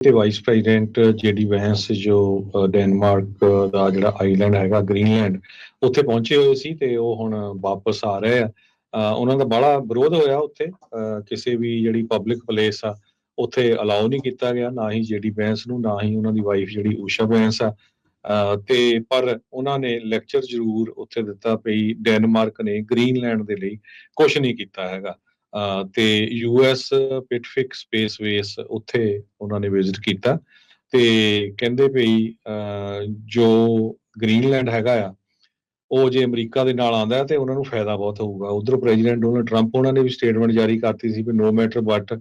ਤੇ vice president ਜੇਡੀ ਵੈਂਸ ਜੋ Denmark ਦਾ ਜਿਹੜਾ ਆਈਲੈਂਡ ਹੈਗਾ ਗ੍ਰੀਨਲੈਂਡ ਉੱਥੇ ਪਹੁੰਚੇ ਹੋਏ ਸੀ ਤੇ ਉਹ ਹੁਣ ਵਾਪਸ ਆ ਰਹੇ ਆ। ਉਹਨਾਂ ਦਾ ਬੜਾ ਵਿਰੋਧ ਹੋਇਆ ਉੱਥੇ। ਕਿਸੇ ਵੀ ਜਿਹੜੀ ਪਬਲਿਕ ਪਲੇਸ ਆ ਉੱਥੇ ਅਲਾਉ ਨਹੀਂ ਕੀਤਾ ਗਿਆ, ਨਾ ਹੀ ਜੇਡੀ ਵੈਂਸ ਨੂੰ, ਨਾ ਹੀ ਉਹਨਾਂ ਦੀ ਵਾਈਫ ਜਿਹੜੀ ਊਸ਼ਾ ਵੈਂਸ ਆ। ਤੇ ਪਰ ਉਹਨਾਂ ਨੇ ਲੈਕਚਰ ਜ਼ਰੂਰ ਉੱਥੇ ਦਿੱਤਾ ਪਈ ਡੈਨਮਾਰਕ ਨੇ ਗ੍ਰੀਨਲੈਂਡ ਦੇ ਲਈ ਕੁਛ ਨਹੀਂ ਕੀਤਾ ਹੈਗਾ। ਤੇ US ਪੈਸੀਫਿਕ ਸਪੇਸ ਵੇਸ ਉੱਥੇ ਉਹਨਾਂ ਨੇ ਵਿਜ਼ਿਟ ਕੀਤਾ ਤੇ ਕਹਿੰਦੇ ਪਈ ਜੋ ਗ੍ਰੀਨਲੈਂਡ ਹੈਗਾ ਆ ਉਹ ਜੇ ਅਮਰੀਕਾ ਦੇ ਨਾਲ ਆਉਂਦਾ ਤੇ ਉਹਨਾਂ ਨੂੰ ਫਾਇਦਾ ਬਹੁਤ ਹੋਊਗਾ। ਉਧਰ ਪ੍ਰੈਜ਼ੀਡੈਂਟ ਡੋਨਲਡ ਟਰੰਪ ਉਹਨਾਂ ਨੇ ਵੀ ਸਟੇਟਮੈਂਟ ਜਾਰੀ ਕਰਤੀ ਸੀ ਵੀ ਨੋ ਮੈਟਰ ਬਟ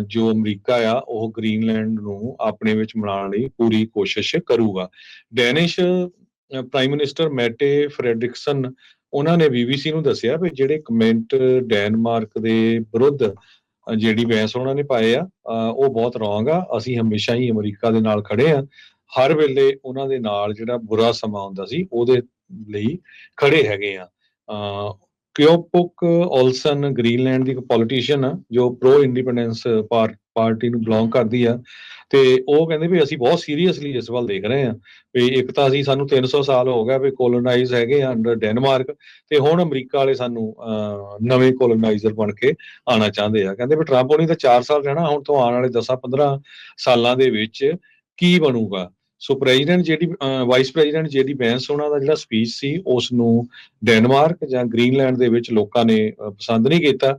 ਜੋ ਅਮਰੀਕਾ ਆ ਉਹ ਗ੍ਰੀਨਲੈਂਡ ਨੂੰ ਆਪਣੇ ਵਿੱਚ ਮਿਲਾਉਣ ਲਈ ਪੂਰੀ ਕੋਸ਼ਿਸ਼ ਕਰੂਗਾ। ਡੈਨਿਸ਼ ਪ੍ਰਾਈਮ ਮਿਨਿਸਟਰ ਮੈਟੇ ਫਰੈਡਰਿਕਸਨ ਉਹਨਾਂ ਨੇ BBC ਨੂੰ ਦੱਸਿਆ ਵੀ ਜਿਹੜੇ ਕਮੈਂਟ ਡੈਨਮਾਰਕ ਦੇ ਵਿਰੁੱਧ ਜਿਹੜੀ ਵੈਂਸ ਉਹਨਾਂ ਨੇ ਪਾਏ ਆ ਉਹ ਬਹੁਤ ਰੋਂਗ ਆ। ਅਸੀਂ ਹਮੇਸ਼ਾ ਹੀ ਅਮਰੀਕਾ ਦੇ ਨਾਲ ਖੜੇ ਆ, ਹਰ ਵੇਲੇ ਉਹਨਾਂ ਦੇ ਨਾਲ ਜਿਹੜਾ ਬੁਰਾ ਸਮਾਂ ਆਉਂਦਾ ਸੀ ਉਹਦੇ ਲਈ ਖੜੇ ਹੈਗੇ ਆ। ਕਿਓਪੁਕ ਔਲਸਨ ਗ੍ਰੀਨਲੈਂਡ ਦੀ ਇੱਕ ਪੋਲੀਟੀਸ਼ੀਅਨ ਆ ਜੋ ਪ੍ਰੋ ਇੰਡੀਪੈਂਡੈਂਸ ਪਾਰਟੀ ਨੂੰ ਬਿਲੋਂਗ ਕਰਦੀ ਆ ਤੇ ਉਹ ਕਹਿੰਦੇ ਵੀ ਅਸੀਂ ਬਹੁਤ ਸੀਰੀਅਸਲੀ ਇਸ ਵੱਲ ਦੇਖ ਰਹੇ ਹਾਂ ਵੀ ਇੱਕ ਤਾਂ ਸਾਨੂੰ 300 ਸਾਲ ਹੋ ਗਿਆ ਵੀ ਕੋਲੋਨਾਈਜ਼ ਹੈਗੇ ਆ ਅੰਡਰ ਡੈਨਮਾਰਕ ਤੇ ਹੁਣ ਅਮਰੀਕਾ ਵਾਲੇ ਸਾਨੂੰ ਨਵੇਂ ਕੋਲੋਨਾਈਜ਼ਰ ਬਣ ਕੇ ਆਉਣਾ ਚਾਹੁੰਦੇ ਆ। ਕਹਿੰਦੇ ਵੀ ਟਰੰਪ ਹੋਣੀ ਤਾਂ 4 ਸਾਲ ਰਹਿਣਾ, ਹੁਣ ਤੋਂ ਆਉਣ ਵਾਲੇ 10-15 ਸਾਲਾਂ ਦੇ ਵਿੱਚ ਕੀ ਬਣੂਗਾ। ਸੋ ਪ੍ਰੈਜ਼ੀਡੈਂਟ ਜਿਹੜੀ ਵਾਈਸ ਪ੍ਰੈਜ਼ੀਡੈਂਟ ਜੇਡੀ ਵੈਂਸ ਉਹਨਾਂ ਦਾ ਜਿਹੜਾ ਸਪੀਚ ਸੀ ਉਸ ਨੂੰ ਡੈਨਮਾਰਕ ਜਾਂ ਗ੍ਰੀਨਲੈਂਡ ਦੇ ਵਿੱਚ ਲੋਕਾਂ ਨੇ ਪਸੰਦ ਨਹੀਂ ਕੀਤਾ।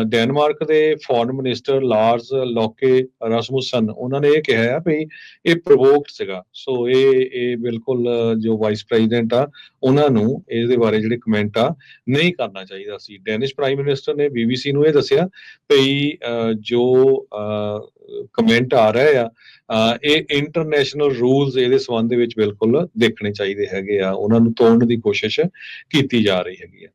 ਡੈਨਮਾਰਕ ਦੇ ਫੋਰਨ ਮਿਨਿਸਟਰ ਲਾਰਸ ਲੋਕੇ ਰਸਮੁਸਨ ਉਹਨਾਂ ਨੇ ਇਹ ਕਿਹਾ ਆ ਵੀ ਇਹ ਪ੍ਰੋਵੋਕਡ ਸੀਗਾ। ਸੋ ਇਹ ਬਿਲਕੁਲ ਜੋ ਵਾਈਸ ਪ੍ਰੈਜ਼ੀਡੈਂਟ ਆ ਉਹਨਾਂ ਨੂੰ ਇਹਦੇ ਬਾਰੇ ਜਿਹੜੇ ਕਮੈਂਟ ਆ ਨਹੀਂ ਕਰਨਾ ਚਾਹੀਦਾ ਸੀ। ਡੈਨਿਸ਼ ਪ੍ਰਾਈਮ ਮਿਨਿਸਟਰ ਨੇ BBC ਨੂੰ ਇਹ ਦੱਸਿਆ ਵੀ ਜੋ ਕਮੈਂਟ ਆ ਰਹੇ ਆ ਇਹ ਇੰਟਰਨੈਸ਼ਨਲ ਰੂਲਸ ਇਹਦੇ ਸੰਬੰਧ ਦੇ ਵਿੱਚ ਬਿਲਕੁਲ ਦੇਖਣੇ ਚਾਹੀਦੇ ਹੈਗੇ ਆ, ਉਹਨਾਂ ਨੂੰ ਤੋੜਨ ਦੀ ਕੋਸ਼ਿਸ਼ ਕੀਤੀ ਜਾ ਰਹੀ ਹੈਗੀ ਆ।